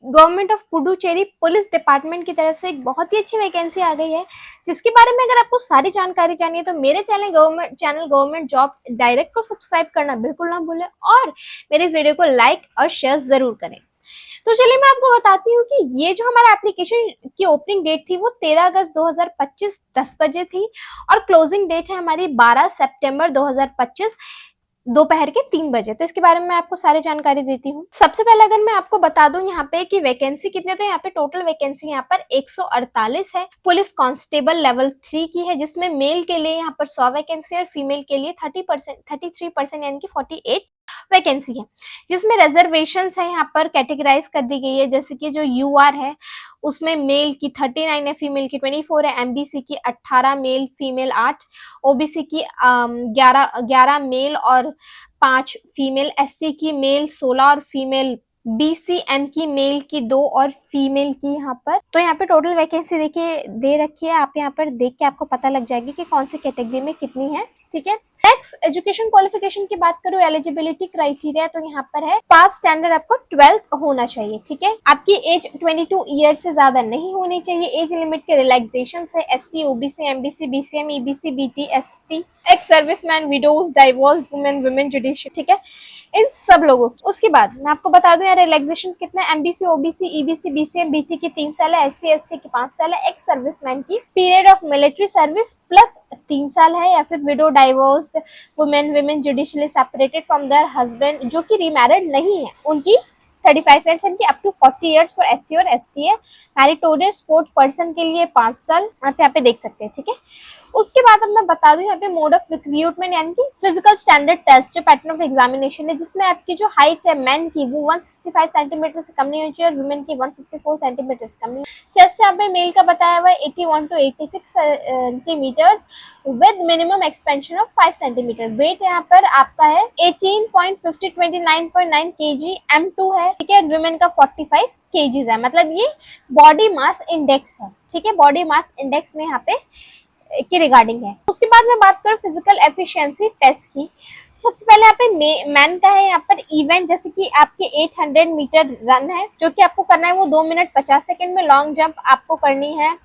Government of Puducherry police department की तरफ से एक बहुत ही अच्छी वैकेंसी आ गई है, जिसके बारे में अगर आपको सारी जानकारी चाहिए तो मेरे चैनल गवर्नमेंट जॉब डायरेक्ट को सब्सक्राइब करना बिल्कुल ना भूलें और मेरे इस वीडियो को लाइक और शेयर जरूर करें। तो चलिए मैं आपको बताती हूँ कि ये जो हमारा एप्लीकेशन की ओपनिंग डेट थी वो 13 अगस्त 2025 10 बजे थी और क्लोजिंग डेट है हमारी 12 सितंबर 2025 दोपहर के 3 बजे। तो इसके बारे में मैं आपको सारी जानकारी देती हूँ। सबसे पहले अगर मैं आपको बता दूं यहाँ पे कि वैकेंसी कितने, तो यहाँ पे टोटल वैकेंसी यहाँ पर 148 है। पुलिस कांस्टेबल लेवल 3 की है, जिसमें मेल के लिए यहाँ पर 100 वैकेंसी और फीमेल के लिए 33% यानी कि 48 वैकेंसी है, जिसमें रिजर्वेशन है यहाँ पर कैटेगराइज कर दी गई है। जैसे कि जो यूआर है उसमें मेल की 39 है, फीमेल की 24 है, एमबीसी की 18, मेल फीमेल 8, ओबीसी की 11 मेल और 5 फीमेल, एससी की मेल 16 और फीमेल, बीसीएम की मेल की 2 और फीमेल की यहाँ पर। तो यहाँ पे टोटल वैकेंसी देखिए दे रखी है, आप यहाँ पर देख के आपको पता लग जाएगी कि कौन सी कैटेगरी में कितनी है। ठीक है, नेक्स्ट एजुकेशन क्वालिफिकेशन की बात करूं, एलिजिबिलिटी क्राइटेरिया तो यहाँ पर है पास स्टैंडर्ड आपको 12th होना चाहिए। ठीक है, आपकी एज 22 ईयर से ज्यादा नहीं होनी चाहिए। एज लिमिट के रिलैक्सेशन है SC, OBC, MBC, BCM, EBC, BT, ST, ex serviceman, widows, divorce women, women judicial. ठीक है, इन सब लोगों की। उसके बाद मैं आपको बता दूं यार रिलैक्सेशन कितना है। MBC, OBC, EBC, BCM, BT की 3 साल है, एससी एसटी की 5 साल है, एक्स सर्विसमैन की period of military service plus 3 साल है, या फिर window, divorced women, women judicially separated from there husband जो कि रीमैरिड नहीं है, उनकी 35 ईयर्स यानी कि up to 40 years for SC और एसटी है। मैरिटोरियल स्पोर्ट पर्सन के लिए 5 साल आप यहाँ पे देख सकते हैं। ठीक है, उसके बाद अब मैं बता दूं यहाँ पे मोड ऑफ रिक्रूटमेंट यानी कि फिजिकल स्टैंडर्ड टेस्ट जो पैटर्न ऑफ एग्जामिनेशन है, जिसमें आपकी जो हाइट है मेन की वो 165 सेंटीमीटर से कम नहीं होनी चाहिए और वुमेन की 154 सेंटीमीटर से कम नहीं। चेस्ट यहाँ पे मेल का बताया हुआ है 81 to 86 centimetres with minimum expansion of 5 centimetre. Weight यहाँ पर आपका है 18.50 29.9 kg, M2 है। ठीक है, वुमेन का 45 kgs है, मतलब ये बॉडी मास इंडेक्स है। ठीक है, बॉडी मास इंडेक्स में यहाँ पे के रिगार्डिंग है। उसके बाद मैं बात करूँ फिजिकल एफिशिएंसी टेस्ट की। सबसे पहले यहाँ पे मैन का है यहाँ पर इवेंट, जैसे कि आपके 800 मीटर रन है जो कि आपको करना है वो 2 मिनट 50 सेकंड में। लॉन्ग जंप आपको करनी है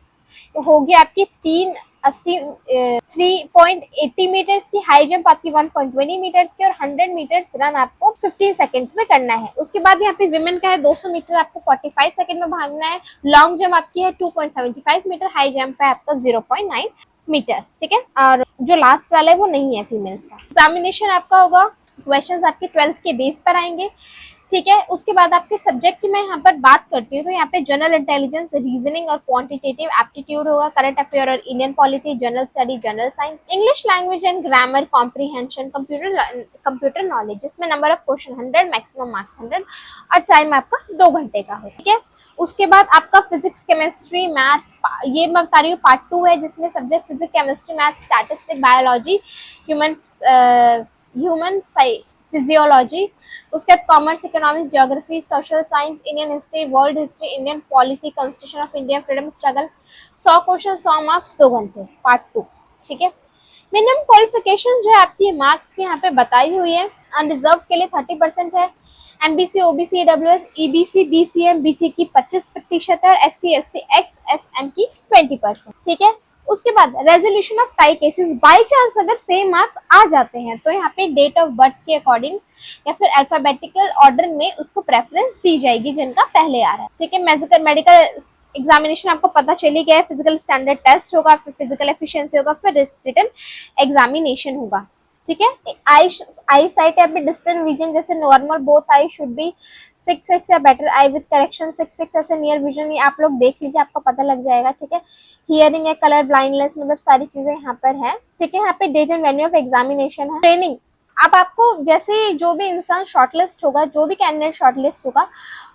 तो होगी आपकी 3.80 मीटर्स की। हाई जंप आपकी 1.20 मीटर्स की और 100 मीटर्स रन आपको 15 सेकंड्स में करना है। उसके बाद यहाँ पे विमेन का है 200 मीटर आपको 45 सेकंड में भागना है। लॉन्ग जंप आपकी है 2.75 मीटर, हाई जंप है आपका 0.9 मीटर्स। ठीक है, और जो लास्ट वाला है वो नहीं है फीमेल्स का। एग्जामिनेशन आपका होगा, क्वेश्चंस आपके 12th के बेस पर आएंगे। ठीक है, उसके बाद आपके सब्जेक्ट की मैं यहाँ पर बात करती हूँ तो यहाँ पे जनरल इंटेलिजेंस, रीजनिंग और क्वांटिटेटिव एप्टीट्यूड होगा, करंट अफेयर और Indian polity, general study, general science, English language and grammar, comprehension, computer knowledge, जिसमें number of question 100, maximum marks 100 और टाइम आपका 2 घंटे का हो। ठीक है, उसके बाद आपका फिजिक्स, केमिस्ट्री, मैथ्स, ये मैं बता रही हूँ पार्ट 2 है, जिसमें subject physics, chemistry, maths, statistics, biology, human physiology. उसके बाद commerce, economics, geography, social science, Indian history, world history, Indian polity, constitution of India, freedom struggle. 100 question 100 marks 2 घंटे, पार्ट 2। ठीक है, मिनिमम क्वालिफिकेशन जो है आपकी मार्क्स की यहाँ पे बताई हुई है। अनरिजर्व के लिए 30% है, MBC, OBC, EWS, EBC, BCM, BT की 25% है और एससी एसटी एक्सएसएम की 20%। ठीक है, उसके बाद resolution of tie cases, by chance अगर सेम मार्क्स आ जाते हैं तो यहाँ पे डेट ऑफ बर्थ के अकॉर्डिंग या फिर अल्फाबेटिकल ऑर्डर में उसको प्रेफरेंस दी जाएगी जिनका पहले आ रहा है। ठीक है, मेडिकल एग्जामिनेशन आपको पता चली गया है, फिजिकल स्टैंडर्ड टेस्ट होगा, फिर फिजिकल एफिशिएंसी होगा, फिर रिटन एग्जामिनेशन होगा। ठीक है, आई साइट या फिर डिस्टेंट विजन, जैसे normal both I should be 6x या better, I with correction 6x, ऐसे नियर विजन आप लोग देख लीजिए, आपको पता लग जाएगा। ठीक है, हियरिंग है, कलर ब्लाइंडनेस, मतलब सारी चीजें यहाँ पर है। ठीक है, यहाँ पे date and venue of examination है। ट्रेनिंग, अब आपको जैसे जो भी इंसान शॉर्टलिस्ट होगा, जो भी कैंडिडेट शॉर्टलिस्ट होगा,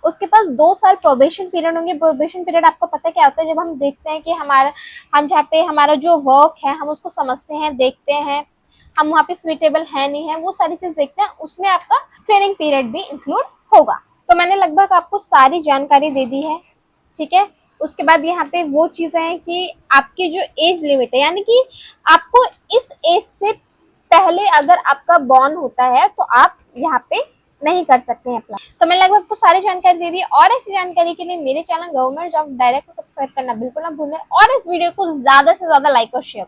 उसके पास 2 साल प्रोबेशन पीरियड होंगे। प्रोबेशन पीरियड आपको पता क्या होता है, जब हम देखते हैं कि हम जहाँ पे हमारा जो वर्क है हम उसको समझते हैं, देखते हैं, हम वहाँ पे सुइटेबल है नहीं है, वो सारी चीज देखते हैं, उसमें आपका ट्रेनिंग पीरियड भी इंक्लूड होगा। तो मैंने लगभग आपको सारी जानकारी दे दी है। ठीक है, उसके बाद यहाँ पे वो चीजें हैं कि आपकी जो एज लिमिट है, यानी कि आपको इस एज से पहले अगर आपका बॉर्न होता है तो आप यहाँ पे नहीं कर सकते हैं अप्लाई। तो मैंने लगभग आपको सारी जानकारी दे दी। और ऐसी जानकारी के लिए मेरे चैनल गवर्नमेंट जॉब डायरेक्ट को सब्सक्राइब करना बिल्कुल ना भूलें और इस वीडियो को ज्यादा से ज्यादा लाइक और शेयर